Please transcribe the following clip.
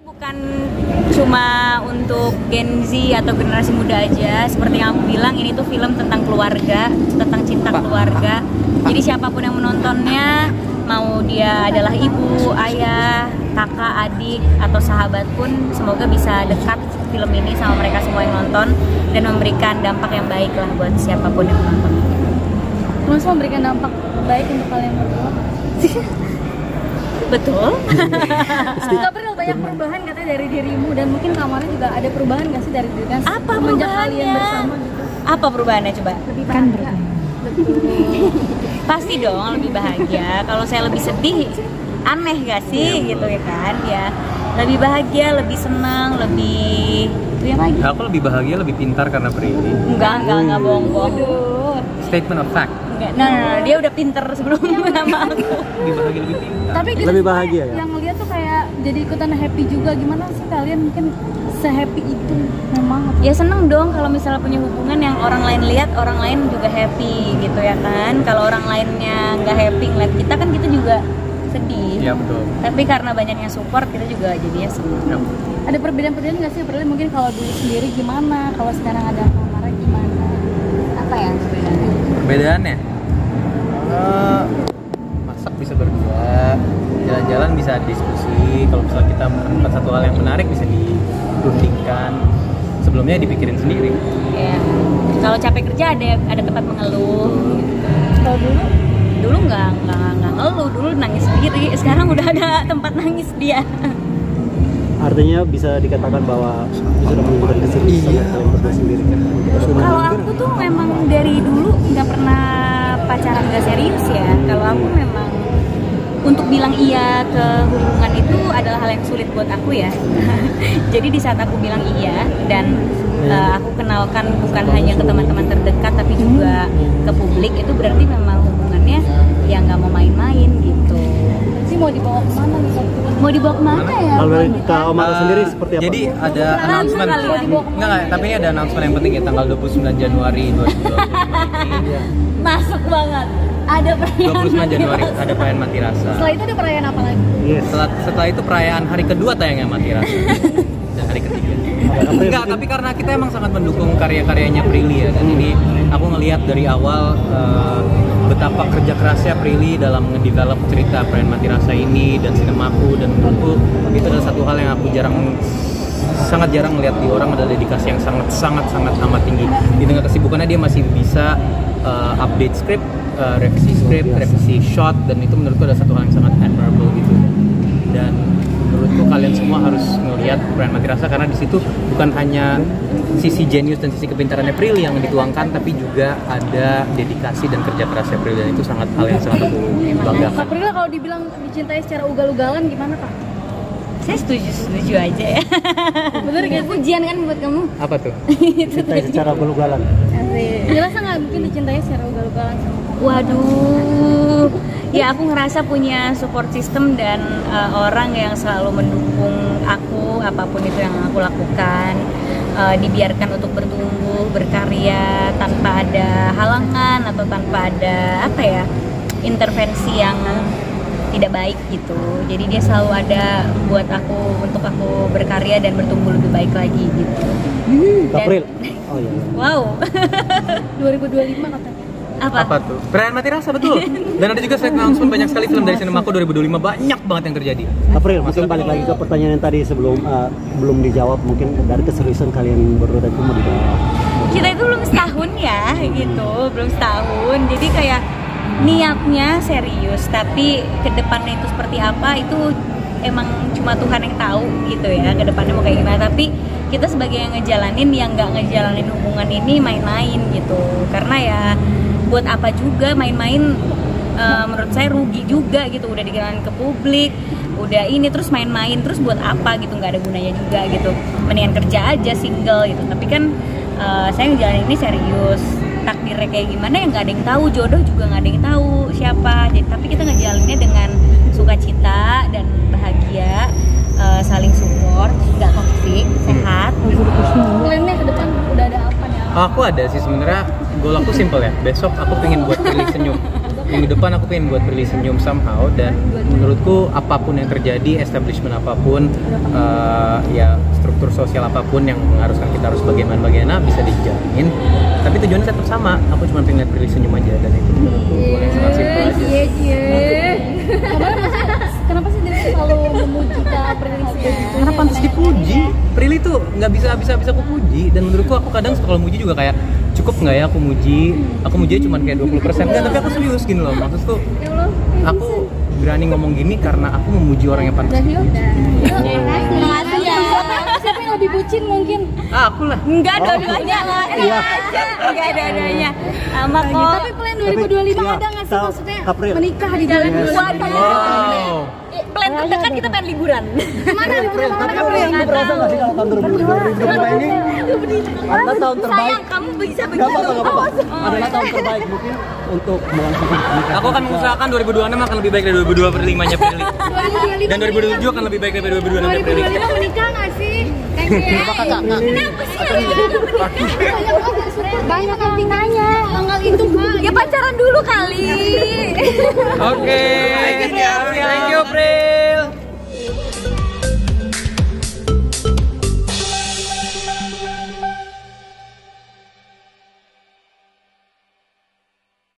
Bukan cuma untuk Gen Z atau generasi muda aja, seperti yang aku bilang, ini tuh film tentang keluarga, tentang cinta keluarga. Jadi siapapun yang menontonnya, mau dia adalah ibu, ayah, kakak, adik, atau sahabat pun, semoga bisa dekat film ini sama mereka semua yang nonton dan memberikan dampak yang baik lah buat siapapun yang menonton. Terus memberikan dampak baik untuk kalian berdua. Betul. Nggak pernah banyak perubahan katanya dari dirimu, dan mungkin kamarnya juga ada perubahan nggak sih dari diri kan? Apa semenjak kalian perubahannya? bersama gitu? Apa perubahannya coba? Lebih bahagia. Pasti dong lebih bahagia. Kalau saya lebih sedih, aneh gak sih gitu ya kan? Ya lebih bahagia, lebih senang, lebih itu yang lagi. Aku lebih bahagia, lebih pintar karena Prilly. Enggak bohong. Statement of fact. Enggak, nah, dia udah pinter sebelum sama aku. Lebih bahagia, lebih pintar. Tapi kita Lebih semua bahagia ya? yang lihat tuh kayak jadi ikutan happy juga. Gimana sih kalian mungkin se-happy itu memang? Ya seneng dong kalau misalnya punya hubungan yang orang lain lihat, orang lain juga happy gitu ya kan. Kalau orang lainnya nggak happy ngeliat kita kan kita juga sedih. Iya betul. Tapi karena banyaknya support kita juga jadinya seneng. Ya. Ada perbedaan-perbedaan nggak sih? Perbedaan mungkin kalau dulu sendiri gimana, kalau sekarang ada kamarnya gimana? Apa ya sebenarnya? Perbedaannya? Masak bisa berdua, jalan-jalan bisa diskusi. Kalau misalnya kita menemukan satu hal yang menarik bisa dirundingkan. Sebelumnya dipikirin sendiri. Ya. Kalau capek kerja ada tempat mengeluh. Kalau Dulu nggak ngeluh, dulu nangis sendiri. Sekarang udah ada tempat nangis dia. Artinya bisa dikatakan bahwa sudah menunjukkan keseriusan kalian berdua sendiri kan? Kalau aku tuh memang dari dulu nggak pernah pacaran gak serius ya. Kalau aku memang untuk bilang iya ke hubungan itu adalah hal yang sulit buat aku ya. Jadi di saat aku bilang iya dan aku kenalkan bukan hanya ke teman-teman terdekat tapi juga ke publik, itu berarti memang hubungannya ya nggak mau main-main gitu. sih mau dibawa kemana nih? Mau dibawa kemana ya? Kalau dari Kak Omar sendiri seperti apa? Jadi ada announcement. kali ya? Enggak, tapi ini ada announcement yang penting ya, tanggal 29 Januari 2020. Masuk banget. Ada perayaan 29 Januari ada perayaan Mati Rasa. Setelah itu ada perayaan apa lagi? Yes. Setelah itu perayaan hari kedua tayangnya Mati Rasa. Dan hari ketiga. Enggak, tapi karena kita emang sangat mendukung karya-karyanya Prilly ya. Dan ini aku ngelihat dari awal betapa kerja kerasnya Prilly dalam ngedevelop cerita perayaan Mati Rasa ini dan sinemaku, dan menurutku itu adalah satu hal yang aku sangat jarang melihat di orang, adalah dedikasi yang sangat amat tinggi. Di tengah kesibukannya dia masih bisa update script, revisi script, revisi shot, dan itu menurutku adalah satu hal yang sangat admirable gitu. Dan menurutku kalian semua harus ngelihat perayaan Mati Rasa karena di situ bukan hanya sisi jenius dan sisi kepintarannya Prilly yang dituangkan, tapi juga ada dedikasi dan kerja kerasnya Prilly, dan itu hal yang sangat aku banggakan. Kak Prila kalau dibilang dicintai secara ugal-ugalan gimana Kak? Saya setuju aja ya. Bener gak? Pujian kan buat kamu. Apa tuh? Cintai secara ugal-ugalan. Ngerasa nggak mungkin dicintai secara ugal-ugalan sama Kak? Waduh, ya aku ngerasa punya support system dan orang yang selalu mendukung aku apapun itu yang aku lakukan, dibiarkan untuk bertumbuh, berkarya tanpa ada halangan atau tanpa ada intervensi yang tidak baik gitu. Jadi dia selalu ada buat aku, untuk aku berkarya dan bertumbuh lebih baik lagi gitu. April. Oh iya. Wow. 2025 katanya. Apa tuh? Perayaan Mati Rasa, betul. Dan ada juga slide announcement, banyak sekali film dari sinemaku 2025, banyak banget yang terjadi. April, mungkin balik lagi ke pertanyaan yang tadi sebelum belum dijawab, mungkin dari keseriusan kalian berdua itu mau dijawab. Kita itu belum setahun ya gitu, belum setahun. Jadi kayak niatnya serius, tapi kedepannya itu seperti apa itu emang cuma Tuhan yang tahu gitu ya, kedepannya mau kayak gimana. Tapi kita sebagai yang ngejalanin, yang nggak ngejalanin hubungan ini main-main gitu, karena ya buat apa juga main-main, menurut saya rugi juga gitu, udah dikenalin ke publik, udah ini terus main-main terus buat apa gitu, nggak ada gunanya juga gitu, mendingan kerja aja single gitu. Tapi kan saya ngejalanin ini serius, takdirnya kayak gimana ya nggak ada yang tahu, jodoh juga nggak ada yang tahu siapa. Jadi tapi kita ngejalaninnya dengan sukacita dan bahagia, saling support, nggak toksik, sehat. Plannya ke depan udah ada apa nih? Aku ada sih sebenarnya. Goal aku simple ya. Besok aku pengen buat Prilly senyum. Minggu depan aku pengen buat Prilly senyum somehow. Dan menurutku apapun yang terjadi, establishment apapun, ya struktur sosial apapun yang mengharuskan kita harus bagaimana bisa dijalanin. Tapi tujuannya tetap sama. Aku cuma pengen lihat Prilly senyum aja, dan itu menurutku goal yang sangat simple aja. Kenapa sih dia selalu memuji Kak Prilly? Karena pantas dipuji. Prilly tuh nggak bisa aku puji, dan menurutku aku kadang kalau muji juga kayak cukup nggak ya aku muji cuma kayak 20%. Enggak, tapi aku serius gini loh, maksudku aku berani ngomong gini karena aku memuji orang yang pantas dipuji. Siapa yang lebih bucin mungkin? Aku lah. Enggak, dua-duanya lah. Enggak ada adanya. Sama kok. Tapi plan 2025 ada nggak sih maksudnya menikah di jalan Buat Wow. plan terdekat kita pengen liburan. Mana liburan? Kamu berasa nggak sih kalau tahun 2025 ini adalah tahun terbaik? Sayang, kamu bisa Gak begitu. apa-apa. Adalah tahun terbaik mungkin untuk melangsungkan pernikahan. Aku akan mengusahakan 2026 akan lebih baik dari 2025-nya Prilly. Dan 2027 akan lebih baik dari 2026-nya Prilly. 2025 menikah nggak sih? Thank you. Kenapa sih? Banyak yang tanya tanggal itu Kak. Ya pacaran dulu kali. Oke.